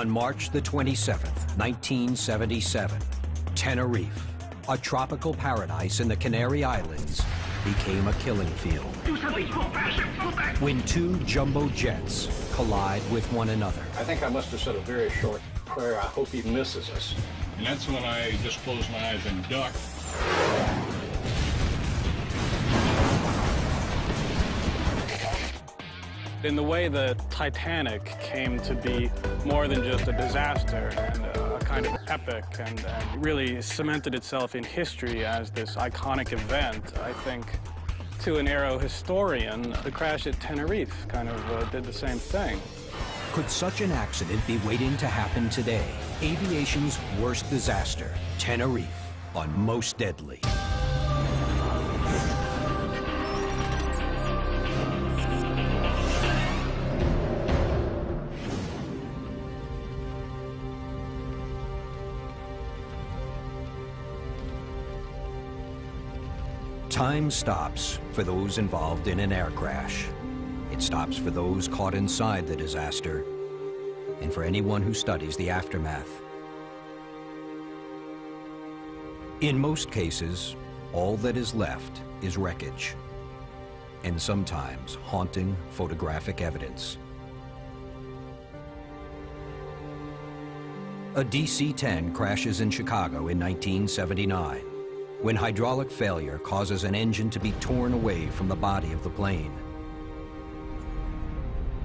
On March the 27th, 1977, Tenerife, a tropical paradise in the Canary Islands, became a killing field when two jumbo jets collide with one another. I think I must have said a very short prayer. I hope he misses us. And that's when I just closed my eyes and ducked. In the way the Titanic came to be more than just a disaster and a kind of epic and really cemented itself in history as this iconic event, I think to an aero historian, the crash at Tenerife kind of did the same thing. Could such an accident be waiting to happen today? Aviation's worst disaster, Tenerife, on Most Deadly. Time stops for those involved in an air crash. It stops for those caught inside the disaster and for anyone who studies the aftermath. In most cases, all that is left is wreckage and sometimes haunting photographic evidence. A DC-10 crashes in Chicago in 1979. When hydraulic failure causes an engine to be torn away from the body of the plane.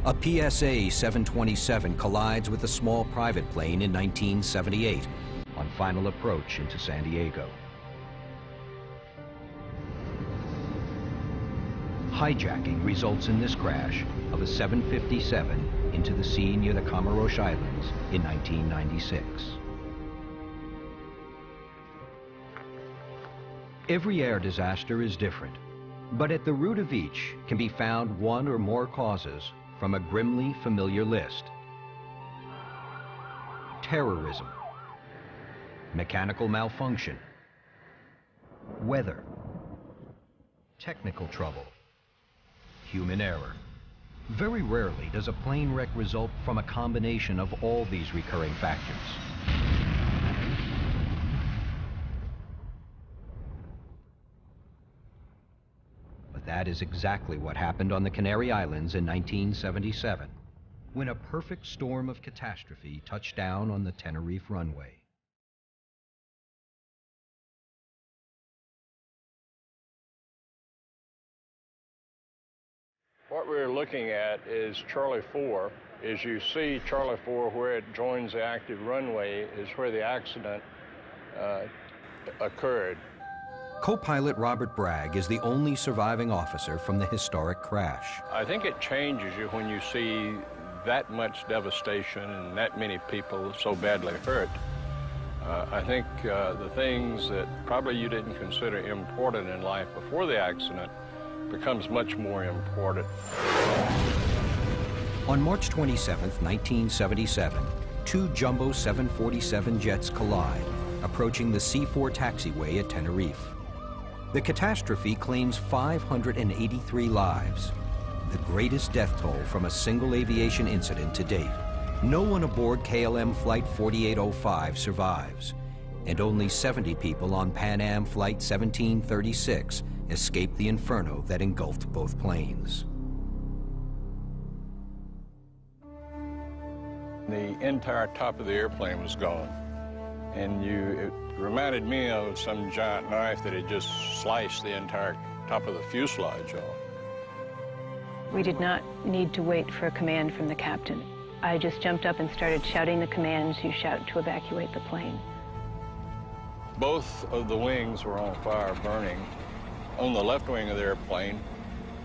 A PSA 727 collides with a small private plane in 1978 on final approach into San Diego. Hijacking results in this crash of a 757 into the sea near the Comoros Islands in 1996. Every air disaster is different, but at the root of each can be found one or more causes from a grimly familiar list. Terrorism, mechanical malfunction, weather, technical trouble, human error. Very rarely does a plane wreck result from a combination of all these recurring factors. That is exactly what happened on the Canary Islands in 1977, when a perfect storm of catastrophe touched down on the Tenerife runway. What we're looking at is Charlie 4. As you see, Charlie 4, where it joins the active runway, is where the accident occurred. Co-pilot Robert Bragg is the only surviving officer from the historic crash. I think it changes you when you see that much devastation and that many people so badly hurt. I think the things that probably you didn't consider important in life before the accident becomes much more important. On March 27, 1977, two jumbo 747 jets collide, approaching the C4 taxiway at Tenerife. The catastrophe claims 583 lives, the greatest death toll from a single aviation incident to date. No one aboard KLM Flight 4805 survives, and only 70 people on Pan Am Flight 1736 escaped the inferno that engulfed both planes. The entire top of the airplane was gone, and it reminded me of some giant knife that had just sliced the entire top of the fuselage off. We did not need to wait for a command from the captain. I just jumped up and started shouting the commands you shout to evacuate the plane. Both of the wings were on fire, burning. On the left wing of the airplane,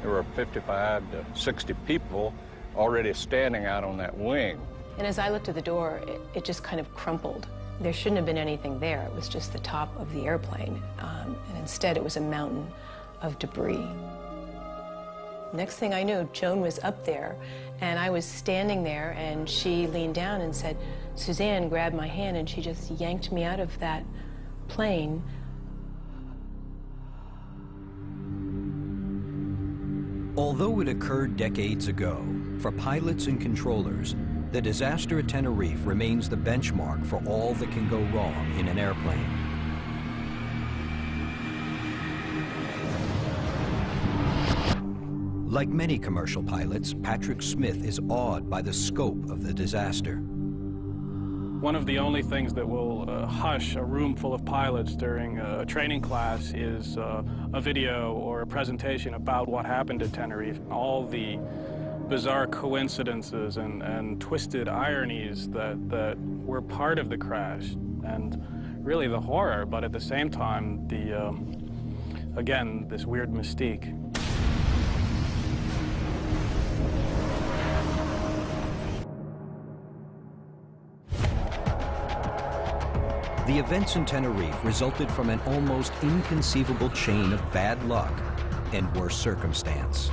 there were 55 to 60 people already standing out on that wing. And as I looked at the door, it just kind of crumpled. There shouldn't have been anything there. It was just the top of the airplane. And instead, it was a mountain of debris. Next thing I knew, Joan was up there, and I was standing there, and she leaned down and said, Suzanne grabbed my hand, and she just yanked me out of that plane. Although it occurred decades ago, for pilots and controllers, The disaster at Tenerife remains the benchmark for all that can go wrong in an airplane. Like many commercial pilots, Patrick Smith is awed by the scope of the disaster. One of the only things that will hush a room full of pilots during a training class is a video or a presentation about what happened at Tenerife. All the bizarre coincidences and twisted ironies that were part of the crash, and really the horror, but at the same time, again, this weird mystique. The events in Tenerife resulted from an almost inconceivable chain of bad luck and worse circumstance.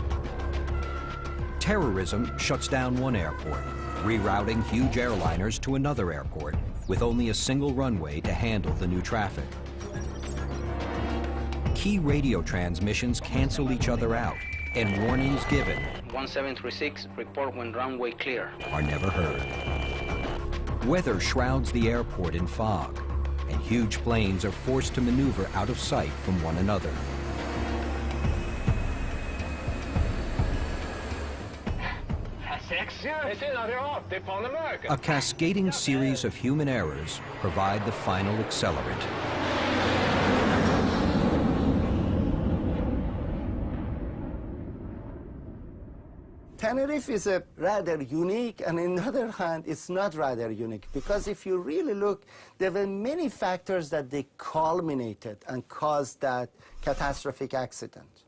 Terrorism shuts down one airport, rerouting huge airliners to another airport with only a single runway to handle the new traffic. Key radio transmissions cancel each other out, and warnings given 1736, report when runway clear. are never heard. Weather shrouds the airport in fog, and huge planes are forced to maneuver out of sight from one another. A cascading series of human errors provide the final accelerant. Tenerife is a rather unique, and on the other hand, it's not rather unique, because if you really look, there were many factors that they culminated and caused that catastrophic accident.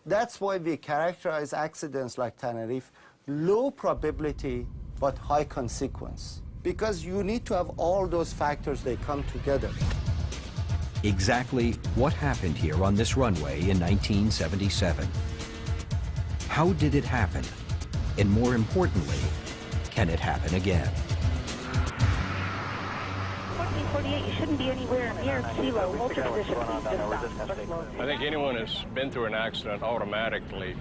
That's why we characterize accidents like Tenerife low probability but high consequence, because you need to have all those factors, they come together. Exactly what happened here on this runway in 1977? How did it happen? And more importantly, can it happen again? 1448, you shouldn't be anywhere near sea level. Hold your position, please just stop. I think anyone who's been through an accident automatically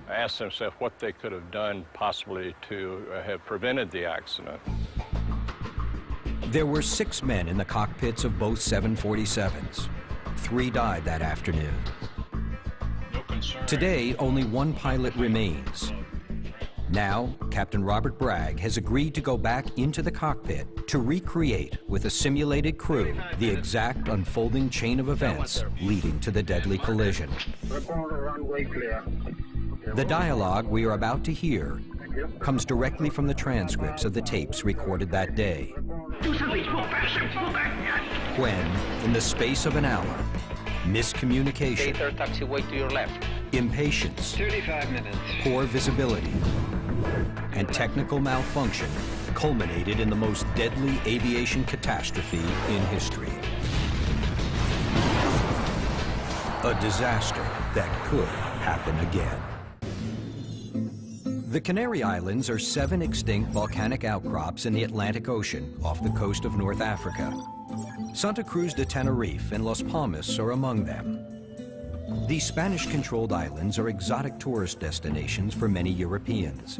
asks themselves what they could have done possibly to have prevented the accident. There were 6 men in the cockpits of both 747s. 3 died that afternoon. Today, only 1 pilot remains. Now, Captain Robert Bragg has agreed to go back into the cockpit to recreate, with a simulated crew, the exact unfolding chain of events leading to the deadly collision. The dialogue we are about to hear comes directly from the transcripts of the tapes recorded that day, when, in the space of an hour, miscommunication, taxiway to your left. impatience, 35 minutes. poor visibility, and technical malfunction culminated in the most deadly aviation catastrophe in history. A disaster that could happen again. The Canary Islands are 7 extinct volcanic outcrops in the Atlantic Ocean off the coast of North Africa. Santa Cruz de Tenerife and Las Palmas are among them. These Spanish-controlled islands are exotic tourist destinations for many Europeans.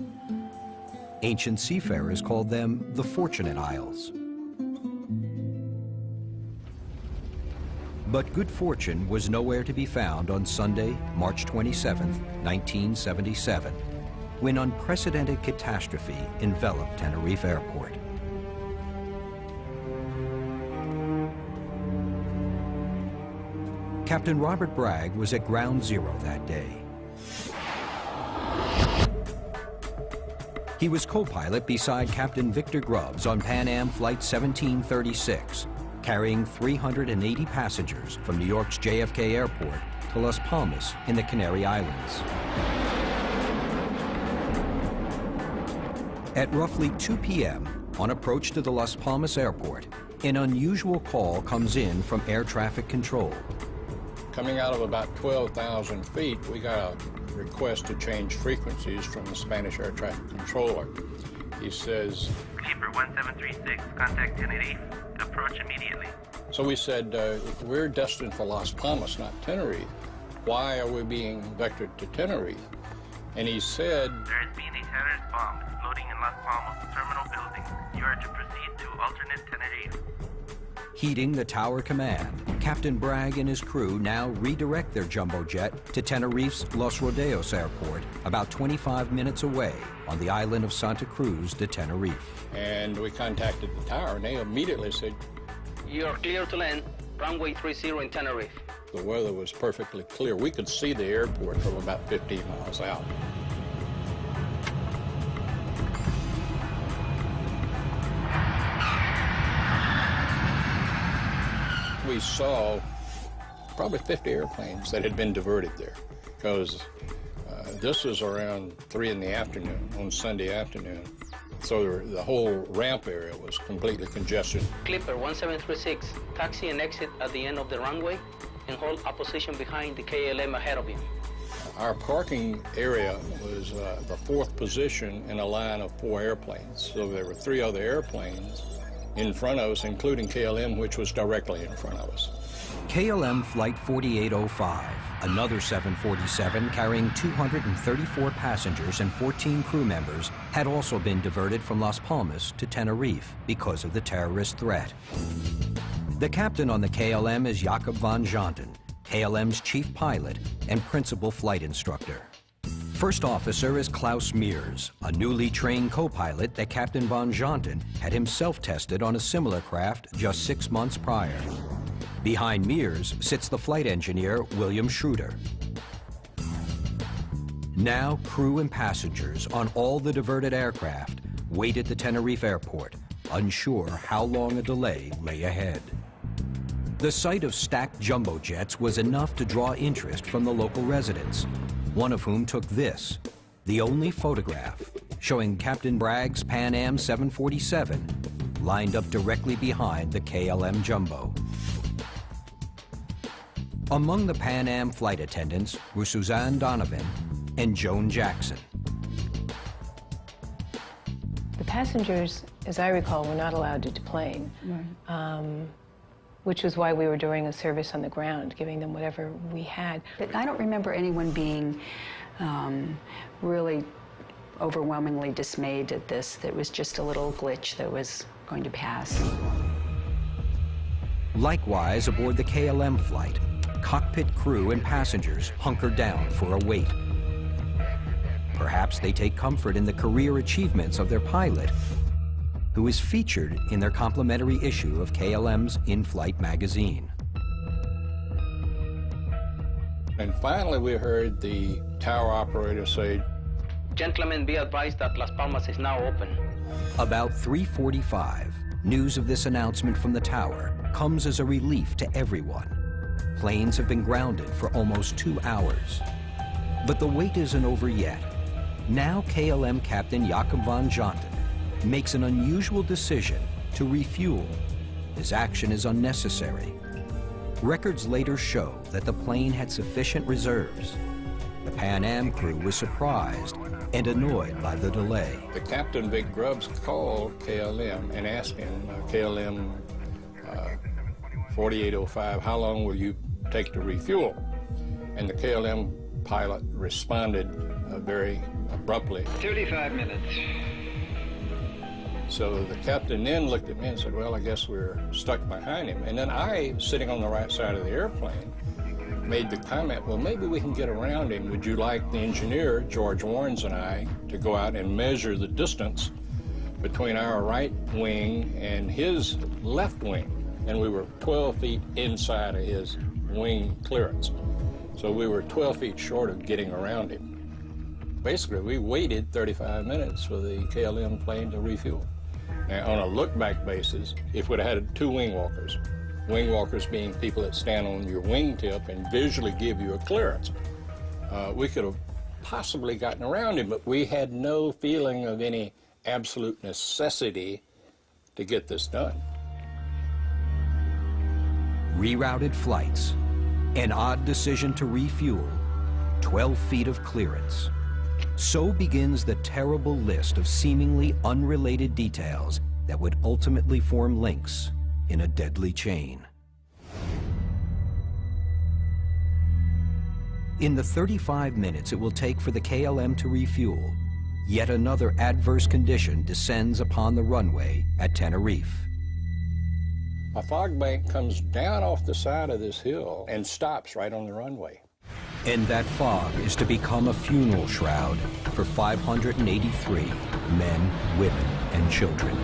Ancient seafarers called them the Fortunate Isles. But good fortune was nowhere to be found on Sunday, March 27, 1977, when unprecedented catastrophe enveloped Tenerife Airport. Captain Robert Bragg was at Ground Zero that day. He was co-pilot beside Captain Victor Grubbs on Pan Am Flight 1736, carrying 380 passengers from New York's JFK Airport to Las Palmas in the Canary Islands. At roughly 2 p.m., on approach to the Las Palmas Airport, an unusual call comes in from air traffic control. Coming out of about 12,000 feet, we got a request to change frequencies from the Spanish air traffic controller. He says, Keeper 1736, contact Tenerife, approach immediately. So we said, we're destined for Las Palmas, not Tenerife. Why are we being vectored to Tenerife? And he said, There has been a terrorist bomb exploding in Las Palmas terminal building. You are to proceed to alternate Tenerife. Heeding the tower command, Captain Bragg and his crew now redirect their jumbo jet to Tenerife's Los Rodeos airport, about 25 minutes away on the island of Santa Cruz de Tenerife. and we contacted the tower, and they immediately said, You're clear to land, runway 30 in Tenerife. the weather was perfectly clear. We could see the airport from about 15 miles out. We saw probably 50 airplanes that had been diverted there, because this was around 3 in the afternoon on Sunday afternoon. So the whole ramp area was completely congested. Clipper 1736, taxi and exit at the end of the runway and hold a position behind the KLM ahead of him. Our parking area was the 4th position in a line of 4 airplanes. So there were 3 other airplanes in front of us, including KLM, which was directly in front of us. KLM Flight 4805, another 747 carrying 234 passengers and 14 crew members, had also been diverted from Las Palmas to Tenerife because of the terrorist threat. The captain on the KLM is Jacob van Janten, KLM's chief pilot and principal flight instructor. First officer is Klaus Mears, a newly trained co-pilot that Captain van Janten had himself tested on a similar craft just 6 months prior. Behind Mears sits the flight engineer, William Schroeder. Now, crew and passengers on all the diverted aircraft wait at the Tenerife airport, unsure how long a delay lay ahead. The sight of stacked jumbo jets was enough to draw interest from the local residents, one of whom took this, the only photograph, showing Captain Bragg's Pan Am 747 lined up directly behind the KLM jumbo. Among the Pan Am flight attendants were Suzanne Donovan and Joan Jackson. The passengers, as I recall, were not allowed to deplane, which was why we were doing a service on the ground, giving them whatever we had. But I don't remember anyone being really overwhelmingly dismayed at this. There was just a little glitch that was going to pass. Likewise, aboard the KLM flight, cockpit crew and passengers hunkered down for a wait. Perhaps they take comfort in the career achievements of their pilot, who is featured in their complimentary issue of KLM's In-Flight magazine. And finally, we heard the tower operator say, Gentlemen, be advised that Las Palmas is now open. About 3:45, news of this announcement from the tower comes as a relief to everyone. Planes have been grounded for almost 2 hours. But the wait isn't over yet. Now KLM Captain Jacob van Janten makes an unusual decision to refuel. His action is unnecessary. Records later show that the plane had sufficient reserves. The Pan Am crew was surprised and annoyed by the delay. the captain, Big Grubbs, called KLM and asked him, KLM 4805, how long will you take to refuel? And the KLM pilot responded very abruptly. 35 minutes. So the captain then looked at me and said, well, I guess we're stuck behind him. And then I, sitting on the right side of the airplane, made the comment, well, maybe we can get around him. Would you like the engineer, George Warrens, and I to go out and measure the distance between our right wing and his left wing? And we were 12 feet inside of his wing clearance. So we were 12 feet short of getting around him. Basically, we waited 35 minutes for the KLM plane to refuel. Now, on a look-back basis, if we'd have had 2 wing walkers being people that stand on your wingtip and visually give you a clearance, we could have possibly gotten around him, but we had no feeling of any absolute necessity to get this done. Rerouted flights, an odd decision to refuel, 12 feet of clearance. So begins the terrible list of seemingly unrelated details that would ultimately form links in a deadly chain. In the 35 minutes it will take for the KLM to refuel, yet another adverse condition descends upon the runway at Tenerife. A fog bank comes down off the side of this hill and stops right on the runway. And that fog is to become a funeral shroud for 583 men, women, and children.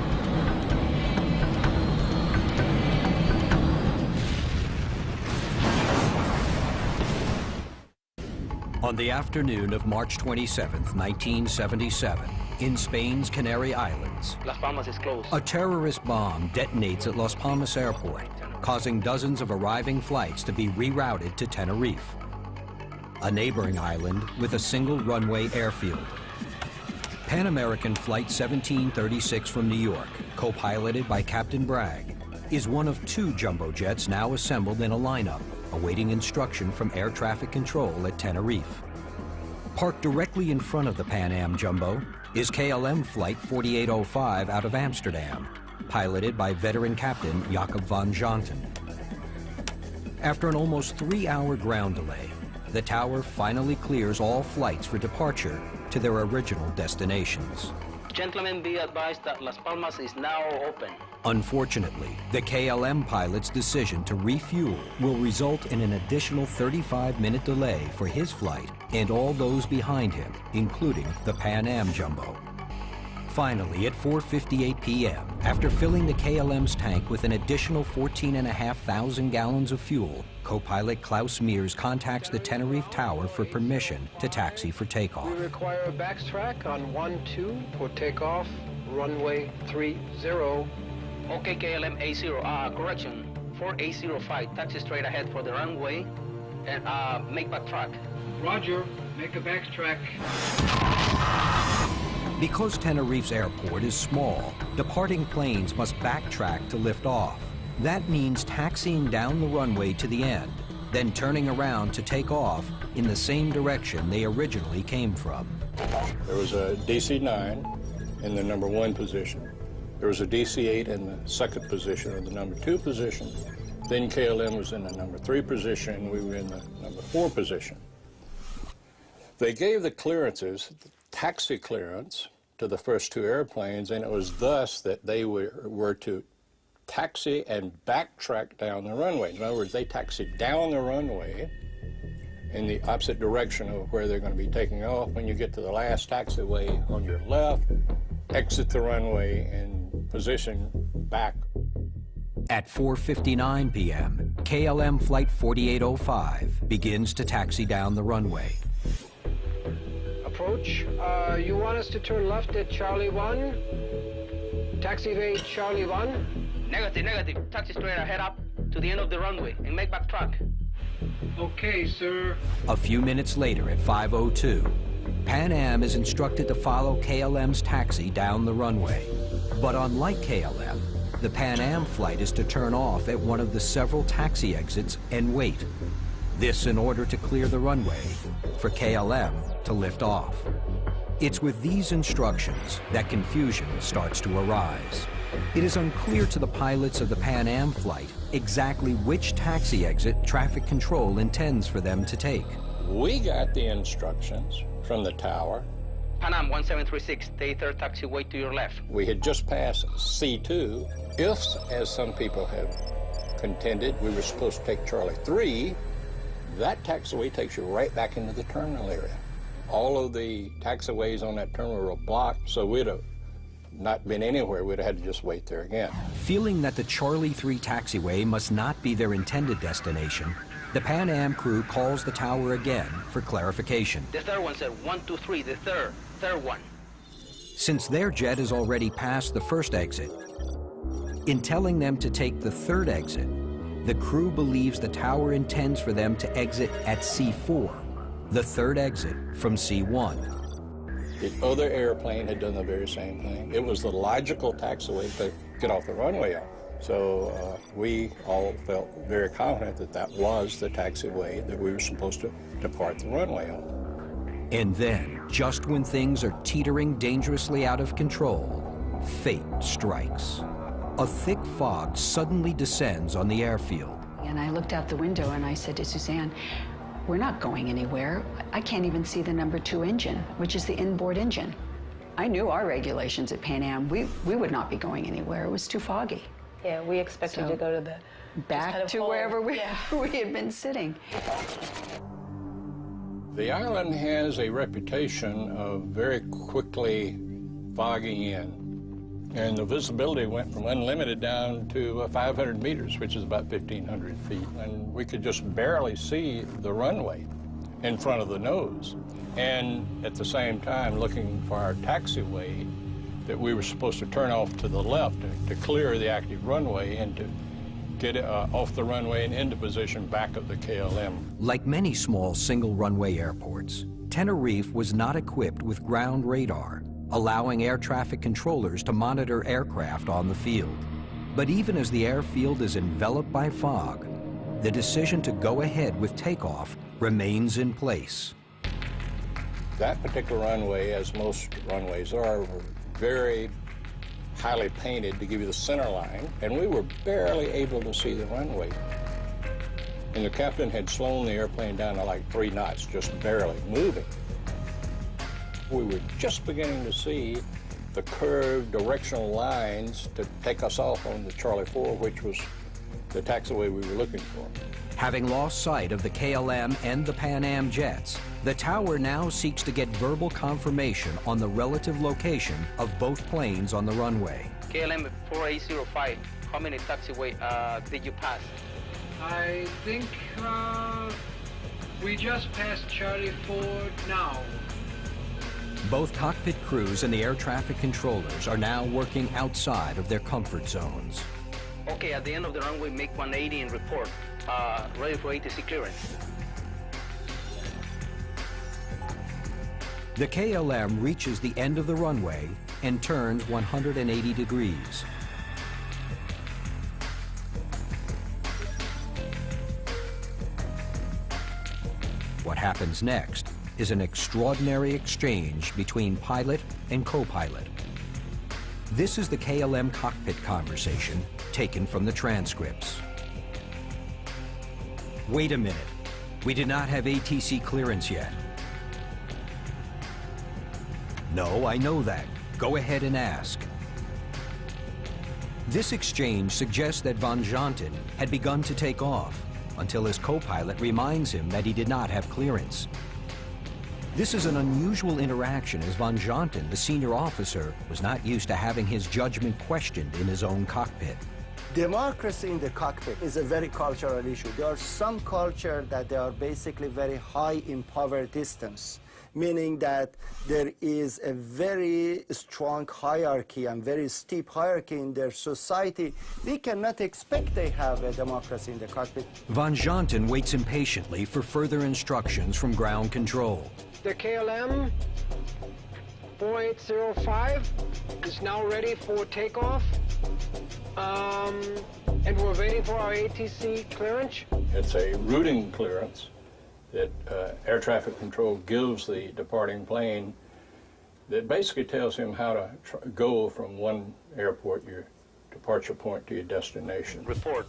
On the afternoon of March 27, 1977, in Spain's Canary Islands, Las Palmas is closed. a terrorist bomb detonates at Las Palmas Airport, causing dozens of arriving flights to be rerouted to Tenerife, a neighboring island with a single runway airfield. Pan American Flight 1736 from New York, co-piloted by Captain Bragg, is one of 2 jumbo jets now assembled in a lineup, awaiting instruction from air traffic control at Tenerife. Parked directly in front of the Pan Am Jumbo is KLM Flight 4805 out of Amsterdam, piloted by veteran Captain Jacob van Janten. After an almost 3-hour ground delay, the tower finally clears all flights for departure to their original destinations. Gentlemen, be advised that Las Palmas is now open. Unfortunately, the KLM pilot's decision to refuel will result in an additional 35-minute delay for his flight and all those behind him, including the Pan Am Jumbo. Finally, at 4:58 p.m., after filling the KLM's tank with an additional 14,500 gallons of fuel, co-pilot Klaus Mears contacts the Tenerife Tower for permission to taxi for takeoff. We require a backtrack on 12 for takeoff, runway 30. Okay, KLM A0, correction, 4805, taxi straight ahead for the runway and make back track. Roger, make a backtrack. Because Tenerife's airport is small, departing planes must backtrack to lift off. That means taxiing down the runway to the end, then turning around to take off in the same direction they originally came from. There was a DC-9 in the number 1 position. There was a DC-8 in the 2nd position, or the number 2 position. Then KLM was in the number 3 position. We were in the number 4 position. They gave the clearances, taxi clearance, to the first 2 airplanes, and it was thus that they were to taxi and backtrack down the runway. In other words, they taxied down the runway in the opposite direction of where they're going to be taking off. When you get to the last taxiway on your left, exit the runway and position back. At 4:59 p.m., KLM Flight 4805 begins to taxi down the runway. Approach. You want us to turn left at Charlie 1? Taxi evade Charlie 1? Negative. Taxi straight ahead up to the end of the runway and make back track. Okay, sir. A few minutes later at 5:02, Pan Am is instructed to follow KLM's taxi down the runway. But unlike KLM, the Pan Am flight is to turn off at one of the several taxi exits and wait. This in order to clear the runway for KLM to lift off. It's with these instructions that confusion starts to arise. It is unclear to the pilots of the Pan Am flight exactly which taxi exit traffic control intends for them to take. We got the instructions from the tower. Pan Am 1736, stay 3rd taxiway to your left. We had just passed C2. If, as some people have contended, we were supposed to take Charlie 3, that taxiway takes you right back into the terminal area. All of the taxiways on that terminal were blocked, so we'd have not been anywhere. We'd have had to just wait there again. Feeling that the Charlie 3 taxiway must not be their intended destination, the Pan Am crew calls the tower again for clarification. The 3rd one said 123, the third one. Since their jet has already passed the 1st exit, in telling them to take the 3rd exit, the crew believes the tower intends for them to exit at C4, the 3rd exit from C1. The other airplane had done the very same thing. It was the logical taxiway to get off the runway on. So we all felt very confident that that was the taxiway that we were supposed to depart the runway on. And then, just when things are teetering dangerously out of control, fate strikes. A thick fog suddenly descends on the airfield. And I looked out the window and I said to Suzanne, we're not going anywhere. I can't even see the number 2 engine, which is the inboard engine. I knew our regulations at Pan Am. We would not be going anywhere. It was too foggy. Yeah, we expected to go to the back to wherever we had been sitting. The island has a reputation of very quickly fogging in. And the visibility went from unlimited down to 500 meters, which is about 1,500 feet. And we could just barely see the runway in front of the nose. And at the same time, looking for our taxiway that we were supposed to turn off to the left to clear the active runway and to get off the runway and into position back of the KLM. Like many small single runway airports, Tenerife was not equipped with ground radar, allowing air traffic controllers to monitor aircraft on the field. But even as the airfield is enveloped by fog, the decision to go ahead with takeoff remains in place. That particular runway, as most runways are, were very highly painted to give you the center line, and we were barely able to see the runway. And the captain had slowed the airplane down to like 3 knots, just barely moving. We were just beginning to see the curved directional lines to take us off on the Charlie 4, which was the taxiway we were looking for. Having lost sight of the KLM and the Pan Am jets, the tower now seeks to get verbal confirmation on the relative location of both planes on the runway. KLM 4805, how many taxiway did you pass? I think we just passed Charlie 4 now. Both cockpit crews and the air traffic controllers are now working outside of their comfort zones. Okay, at the end of the runway, make 180 and report. Ready for ATC clearance. The KLM reaches the end of the runway and turns 180 degrees. What happens next is an extraordinary exchange between pilot and co-pilot. This is the KLM cockpit conversation taken from the transcripts. Wait a minute. We did not have ATC clearance yet. No, I know that. Go ahead and ask. This exchange suggests that Van Janten had begun to take off until his co-pilot reminds him that he did not have clearance. This is an unusual interaction as Van Janten, the senior officer, was not used to having his judgment questioned in his own cockpit. Democracy in the cockpit is a very cultural issue. There are some cultures that they are basically very high in power distance, meaning that there is a very strong hierarchy and very steep hierarchy in their society. We cannot expect they have a democracy in the cockpit. Van Janten waits impatiently for further instructions from ground control. The KLM 4805 is now ready for takeoff. And we're waiting for our ATC clearance. It's a routing clearance that air traffic control gives the departing plane that basically tells him how to go from one airport, your departure point, to your destination. Report,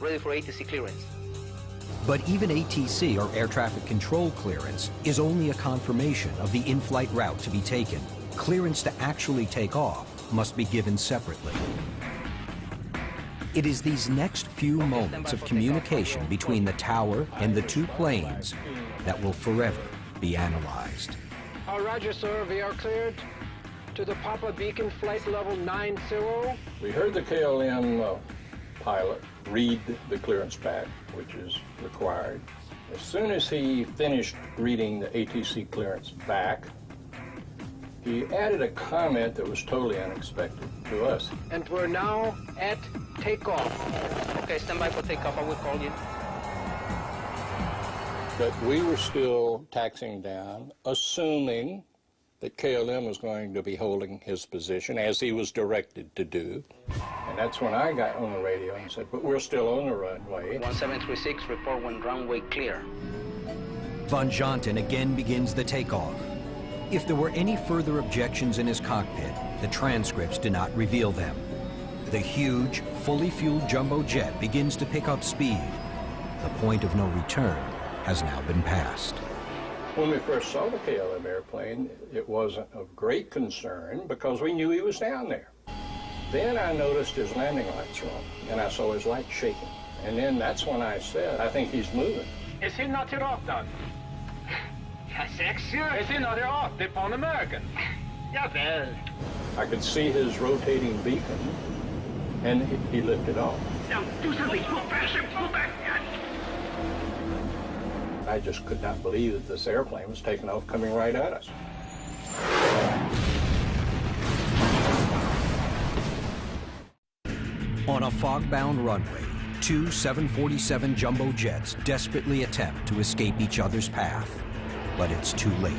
ready for ATC clearance. But even ATC, or air traffic control clearance, is only a confirmation of the in-flight route to be taken. Clearance to actually take off must be given separately. It is these next few moments of communication between the tower and the two planes that will forever be analyzed. Roger, sir. We are cleared to the Papa Beacon flight level 90. We heard the KLM pilot read the clearance back, which is required. As soon as he finished reading the ATC clearance back, he added a comment that was totally unexpected to us. And we're now at takeoff. Okay, stand by for takeoff. I will call you. But we were still taxiing down, assuming that KLM was going to be holding his position as he was directed to do. And that's when I got on the radio and said, but we're still on the runway. 1736, report when runway clear. Van Janten again begins the takeoff. If there were any further objections in his cockpit, the transcripts do not reveal them. The huge, fully fueled jumbo jet begins to pick up speed. The point of no return has now been passed. When we first saw the KLM airplane, it wasn't of great concern because we knew he was down there. Then I noticed his landing lights were on, and I saw his lights shaking. And then that's when I said, I think he's moving. Is he not i raten? Ja, 6 år. Is he not i raten på en American? Ja, väl. I could see his rotating beacon, and he lifted off. Now, do something. Pull back. I just could not believe that this airplane was taking off, coming right at us. On a fog-bound runway, two 747 jumbo jets desperately attempt to escape each other's path, but it's too late.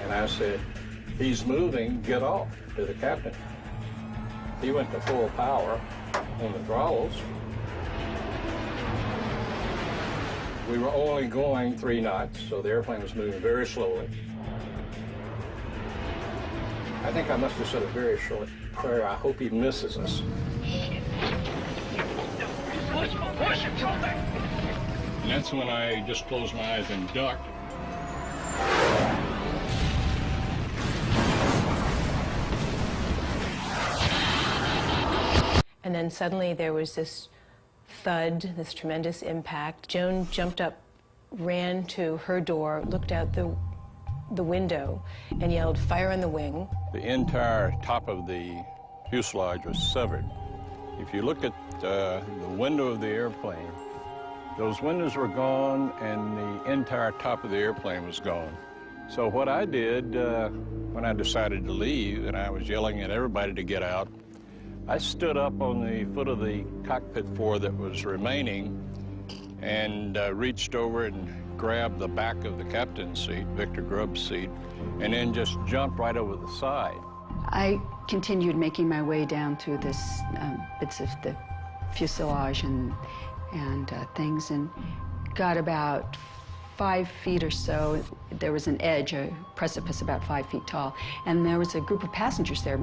And I said, he's moving, get off, to the captain. He went to full power on the throttles. We were only going 3 knots, so the airplane was moving very slowly. I think I must have said a very short prayer. I hope he misses us. And that's when I just closed my eyes and ducked. And then suddenly there was this thud, this tremendous impact. Joan jumped up, ran to her door, looked out the window, and yelled, "Fire on the wing." The entire top of the fuselage was severed. If you look at the window of the airplane, those windows were gone and the entire top of the airplane was gone. So what I did when I decided to leave and I was yelling at everybody to get out, I stood up on the foot of the cockpit floor that was remaining and reached over and grabbed the back of the captain's seat, Victor Grubb's seat, and then just jumped right over the side. I continued making my way down through this bits of the fuselage and things, and got about 5 feet or so. There was an edge, a precipice about 5 feet tall, and there was a group of passengers there,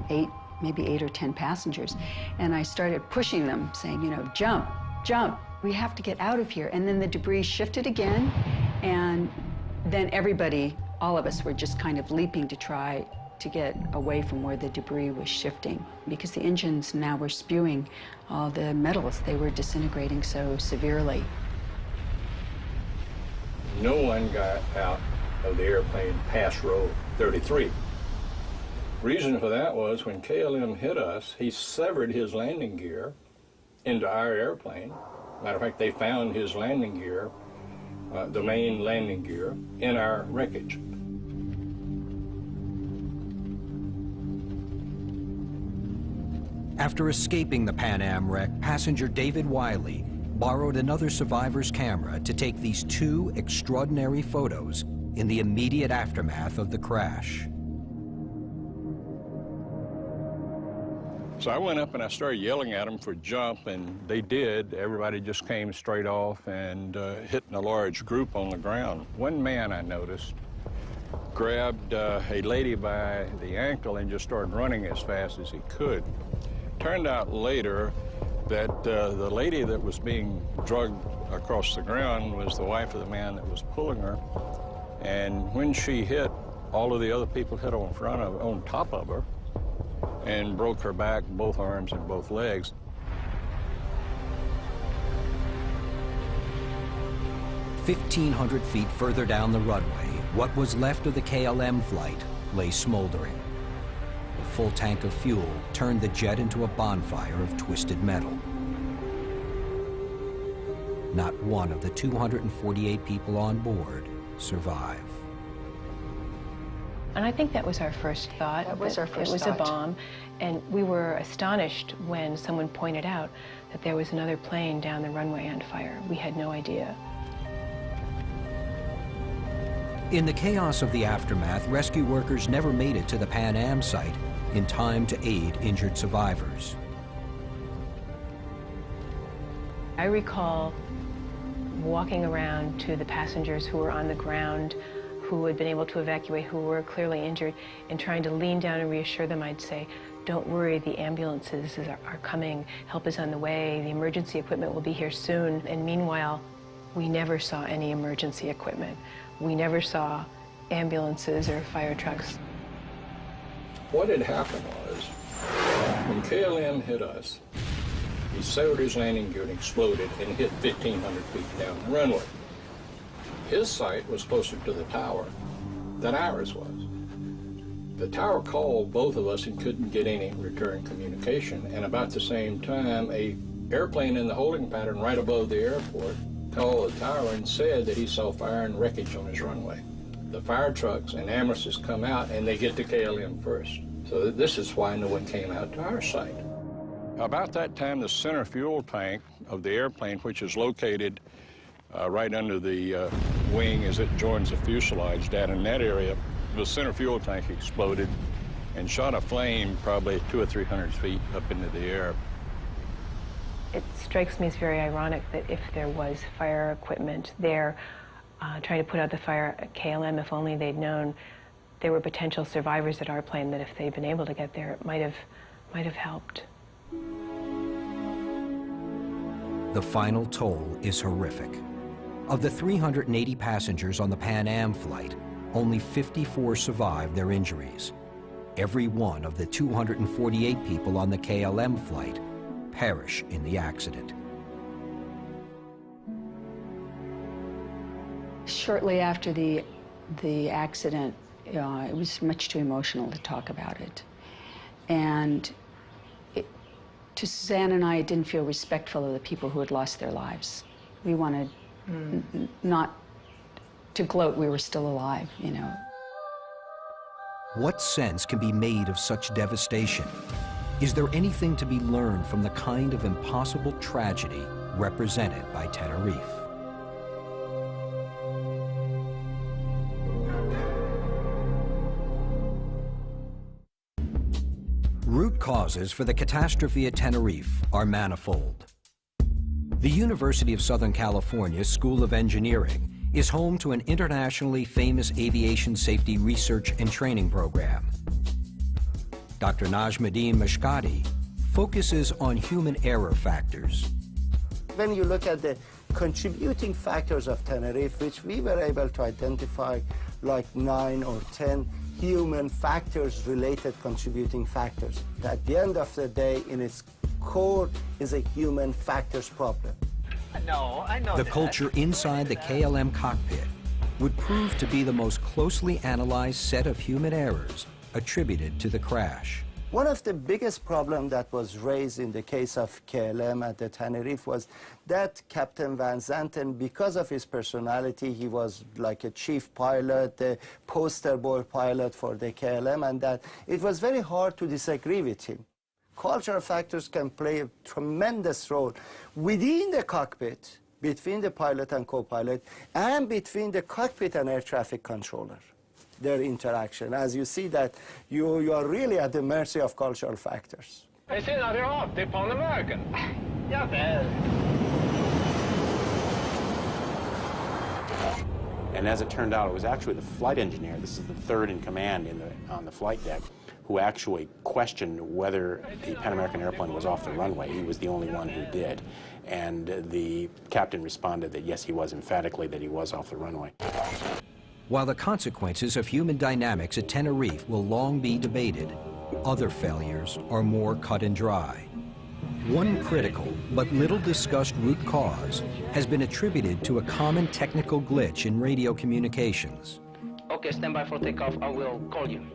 maybe 8 or 10 passengers, and I started pushing them, saying, you know, jump, jump. We have to get out of here. And then the debris shifted again, and then everybody, all of us, were just kind of leaping to try to get away from where the debris was shifting, because the engines now were spewing all the metals. They were disintegrating so severely. No one got out of the airplane past row 33. Reason for that was when KLM hit us, he severed his landing gear into our airplane. Matter of fact, they found his landing gear, the main landing gear, in our wreckage. After escaping the Pan Am wreck, passenger David Wiley borrowed another survivor's camera to take these 2 extraordinary photos in the immediate aftermath of the crash. So I went up and I started yelling at them for jump, and they did. Everybody just came straight off and hit in a large group on the ground. One man I noticed grabbed a lady by the ankle and just started running as fast as he could. Turned out later that the lady that was being drugged across the ground was the wife of the man that was pulling her. And when she hit, all of the other people hit on top of her, and broke her back, both arms and both legs. "1,500 feet further down the runway, what was left of the KLM flight lay smoldering. A full tank of fuel turned the jet into a bonfire of twisted metal. Not one of the 248 people on board survived. And I think that was our first thought. That was our first It was thought. a bomb, and we were astonished when someone pointed out that there was another plane down the runway on fire. We had no idea. In the chaos of the aftermath, rescue workers never made it to the Pan Am site in time to aid injured survivors. I recall walking around to the passengers who were on the ground, who had been able to evacuate, who were clearly injured, and trying to lean down and reassure them. I'd say, "Don't worry, the ambulances are coming, help is on the way, the emergency equipment will be here soon." And meanwhile, We never saw any emergency equipment. We never saw ambulances or fire trucks. What had happened was, when KLM hit us, he severed his landing gear and exploded and hit 1,500 feet down the runway. His site was closer to the tower than ours was. The tower called both of us and couldn't get any return communication. And about the same time, a airplane in the holding pattern right above the airport called the tower and said that he saw fire and wreckage on his runway. The fire trucks and ambulances come out and they get to KLM first. So this is why no one came out to our site. About that time, the center fuel tank of the airplane, which is located right under the wing as it joins the fuselage down in that area, the center fuel tank exploded and shot a flame probably 200 or 300 feet up into the air. It strikes me as very ironic that if there was fire equipment there trying to put out the fire at KLM, if only they'd known there were potential survivors at our plane, that if they'd been able to get there, it might have helped. The final toll is horrific. Of the 380 passengers on the Pan Am flight, only 54 survived their injuries. Every one of the 248 people on the KLM flight perish in the accident. Shortly after the accident, it was much too emotional to talk about it. And to Suzanne and I, it didn't feel respectful of the people who had lost their lives. We wanted not to gloat we were still alive, you know. What sense can be made of such devastation? Is there anything to be learned from the kind of impossible tragedy represented by Tenerife? Root causes for the catastrophe at Tenerife are manifold. The University of Southern California School of Engineering is home to an internationally famous aviation safety research and training program. Dr. Najmuddin Mashkati focuses on human error factors. When you look at the contributing factors of Tenerife, which we were able to identify like 9 or 10 human factors, related contributing factors. At the end of the day, in its core, is a human factors problem. I know The culture inside the KLM cockpit would prove to be the most closely analyzed set of human errors attributed to the crash. One of the biggest problems that was raised in the case of KLM at the Tenerife was that Captain Van Zanten, because of his personality, he was like a chief pilot, the poster boy pilot for the KLM, and that it was very hard to disagree with him. Cultural factors can play a tremendous role within the cockpit, between the pilot and co-pilot, and between the cockpit and air traffic controller. Their interaction. As you see that you are really at the mercy of cultural factors. They say now they're off, they're Pan-American. Yeah, And as it turned out, it was actually the flight engineer, this is the third in command on the flight deck, who actually questioned whether the Pan American airplane was off the runway. He was the only one who did. And the captain responded that yes, he was, emphatically that he was off the runway. While the consequences of human dynamics at Tenerife will long be debated, other failures are more cut and dry. One critical but little discussed root cause has been attributed to a common technical glitch in radio communications. Okay, stand by for takeoff. I will call you.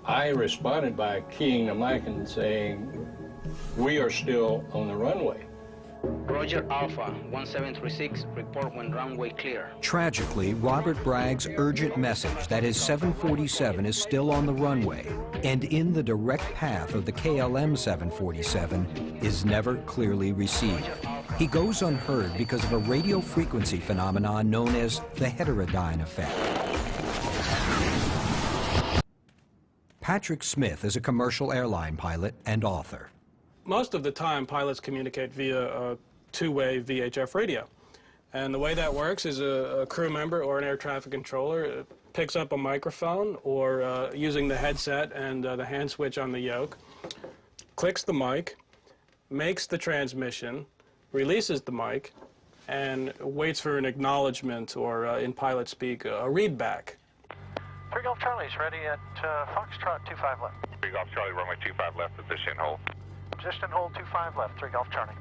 I responded by keying the mic and saying, "We are still on the runway." Roger Alpha 1736, report when runway clear. Tragically, Robert Bragg's urgent message that his 747 is still on the runway and in the direct path of the KLM 747 is never clearly received. He goes unheard because of a radio frequency phenomenon known as the heterodyne effect. Patrick Smith is a commercial airline pilot and author. Most of the time, pilots communicate via a two-way VHF radio. And the way that works is a crew member or an air traffic controller picks up a microphone or using the headset and the hand switch on the yoke, clicks the mic, makes the transmission, releases the mic, and waits for an acknowledgement, or in pilot speak, a read back. 3 Golf Charlie's ready at Foxtrot 25 left. 3 Golf Charlie, runway 25 left, position hold. Position hold 25 left, 3 Golf Charlie.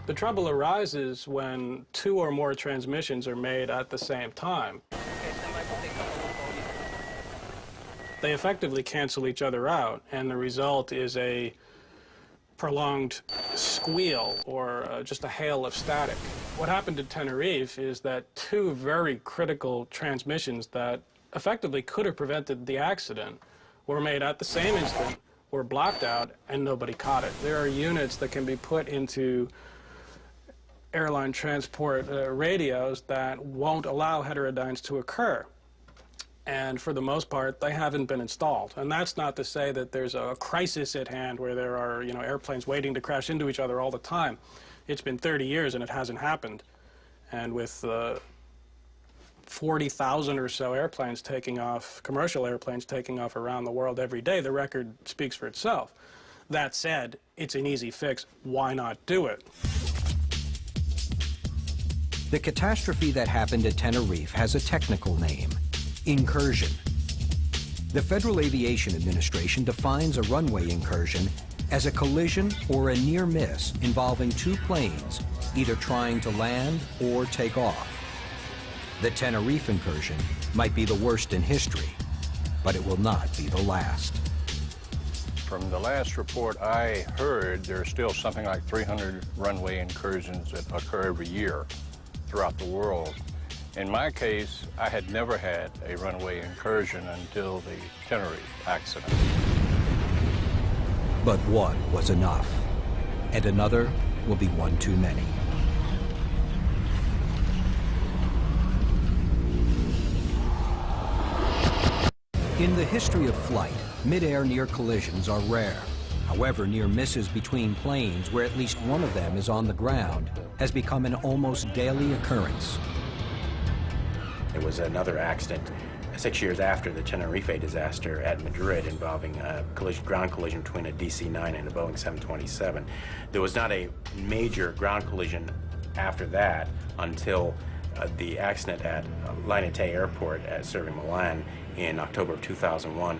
The trouble arises when 2 or more transmissions are made at the same time. They effectively cancel each other out, and the result is a prolonged squeal, or just a hail of static. What happened at Tenerife is that 2 very critical transmissions that effectively could have prevented the accident were made at the same instant, were blocked out, and nobody caught it. There are units that can be put into airline transport radios that won't allow heterodynes to occur. And for the most part, they haven't been installed. And that's not to say that there's a crisis at hand where there are, airplanes waiting to crash into each other all the time. It's been 30 years and it hasn't happened. And with 40,000 or so airplanes taking off, commercial airplanes taking off around the world every day, the record speaks for itself. That said, it's an easy fix. Why not do it? The catastrophe that happened at Tenerife has a technical name: incursion. The Federal Aviation Administration defines a runway incursion as a collision or a near miss involving 2 planes either trying to land or take off. The Tenerife incursion might be the worst in history, but it will not be the last. From the last report I heard, there's still something like 300 runway incursions that occur every year throughout the world. In my case, I had never had a runway incursion until the Tenerife accident. But one was enough, and another will be one too many. In the history of flight, mid-air near collisions are rare. However, near misses between planes where at least one of them is on the ground has become an almost daily occurrence. There was another accident 6 years after the Tenerife disaster at Madrid involving a ground collision between a DC-9 and a Boeing 727. There was not a major ground collision after that until the accident at Linate Airport serving Milan in October of 2001.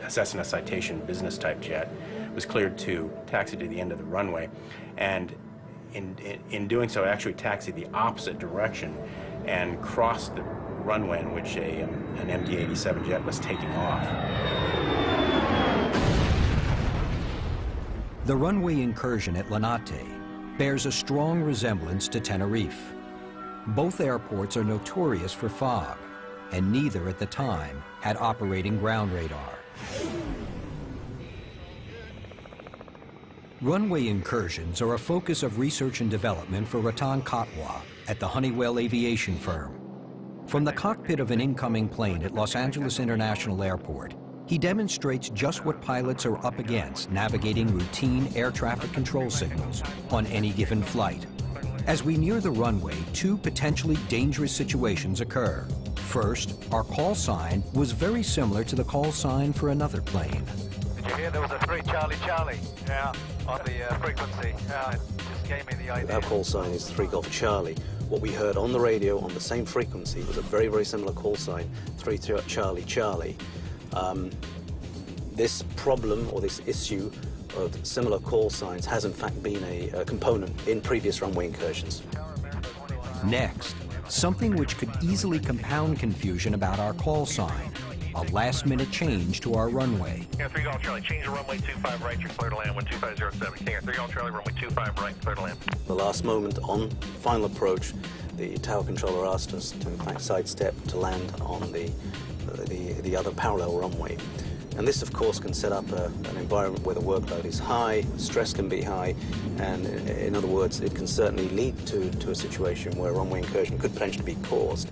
A Cessna Citation business-type jet was cleared to taxi to the end of the runway, and in doing so, it actually taxied the opposite direction and crossed the runway in which an MD-87 jet was taking off. The runway incursion at Linate bears a strong resemblance to Tenerife. Both airports are notorious for fog, and neither at the time had operating ground radar. Runway incursions are a focus of research and development for Ratan Katwa at the Honeywell Aviation firm. From the cockpit of an incoming plane at Los Angeles International Airport, he demonstrates just what pilots are up against navigating routine air traffic control signals on any given flight. As we near the runway, 2 potentially dangerous situations occur. First, our call sign was very similar to the call sign for another plane. Did you hear there was a 3 Charlie Charlie? Yeah, on the frequency. Yeah, it just gave me the idea. Our call sign is 3 Golf Charlie. What we heard on the radio on the same frequency was a very, very similar call sign, 3 Charlie Charlie. This problem or this issue of similar call signs has in fact been a component in previous runway incursions. Next, something which could easily compound confusion about our call sign: a last-minute change to our runway. King 3 Golf Charlie, change to runway 25 right, you're clear to land, 12507. King 3 Golf Charlie, runway 25 right, clear to land. The last moment on final approach, the tower controller asked us to in fact sidestep to land on the other parallel runway. And this, of course, can set up an environment where the workload is high, stress can be high, and in other words, it can certainly lead to a situation where a runway incursion could potentially be caused.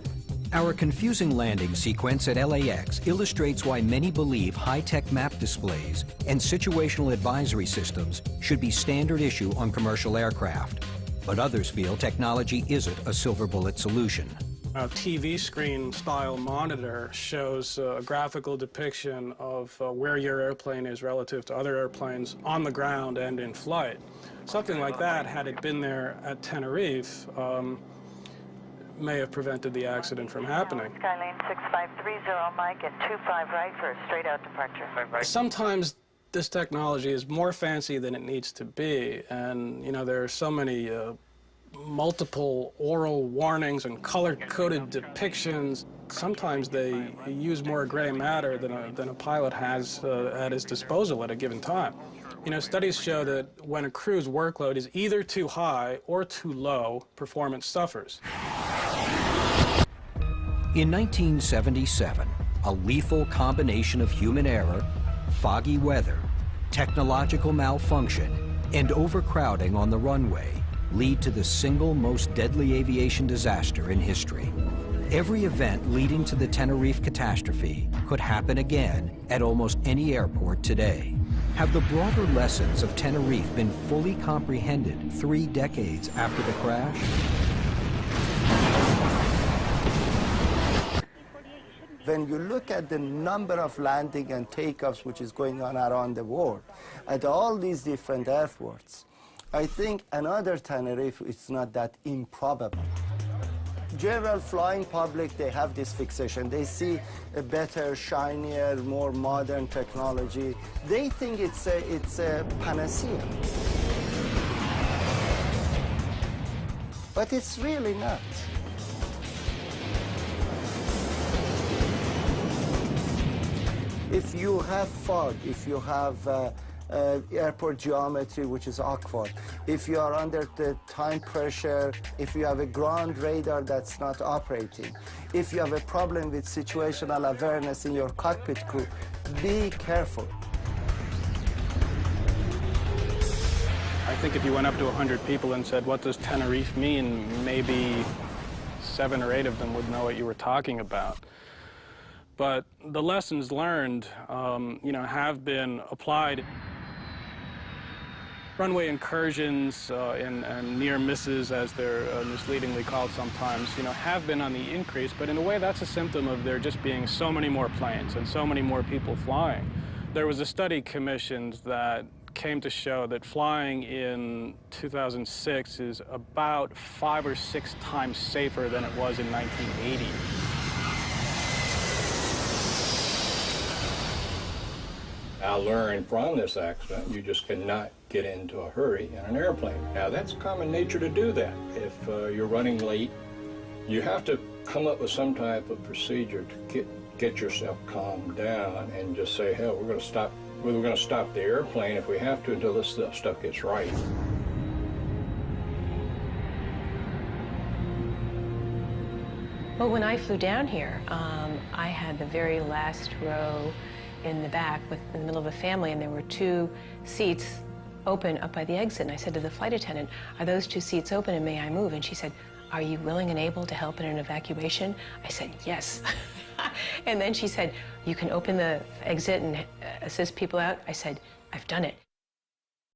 Our confusing landing sequence at LAX illustrates why many believe high-tech map displays and situational advisory systems should be standard issue on commercial aircraft. But others feel technology isn't a silver bullet solution. A TV screen style monitor shows a graphical depiction of where your airplane is relative to other airplanes on the ground and in flight. Something like that, had it been there at Tenerife, may have prevented the accident from happening. Skylane 6530, Mike, at 25 right for a straight-out departure. Sometimes this technology is more fancy than it needs to be, and, you know, there are so many multiple oral warnings and color-coded depictions. Sometimes they use more gray matter than a pilot has at his disposal at a given time. You know, studies show that when a crew's workload is either too high or too low, performance suffers. In 1977, a lethal combination of human error, foggy weather, technological malfunction, and overcrowding on the runway lead to the single most deadly aviation disaster in history. Every event leading to the Tenerife catastrophe could happen again at almost any airport today. Have the broader lessons of Tenerife been fully comprehended 3 decades after the crash? When you look at the number of landing and takeoffs which is going on around the world, at all these different airports, I think another Tenerife is not that improbable. General flying public, they have this fixation. They see a better, shinier, more modern technology. They think it's a panacea. But it's really not. If you have fog, if you have airport geometry which is awkward, if you are under the time pressure, if you have a ground radar that's not operating, if you have a problem with situational awareness in your cockpit crew, be careful. I think if you went up to 100 people and said, "What does Tenerife mean?" maybe 7 or 8 of them would know what you were talking about. But the lessons learned, you know, have been applied. Runway incursions and near misses, as they're misleadingly called sometimes, you know, have been on the increase, but in a way that's a symptom of there just being so many more planes and so many more people flying. There was a study commissioned that came to show that flying in 2006 is about 5 or 6 times safer than it was in 1980. I learned from this accident, you just cannot get into a hurry in an airplane. Now, that's common nature to do that. If you're running late, you have to come up with some type of procedure to get yourself calmed down and just say, hell, we're going to stop the airplane if we have to until this stuff gets right. Well, when I flew down here, I had the very last row in the back in the middle of a family, and there were 2 seats open up by the exit. And I said to the flight attendant, "Are those 2 seats open and may I move?" And she said, "Are you willing and able to help in an evacuation?" I said, "Yes." And then she said, "You can open the exit and assist people out?" I said, "I've done it."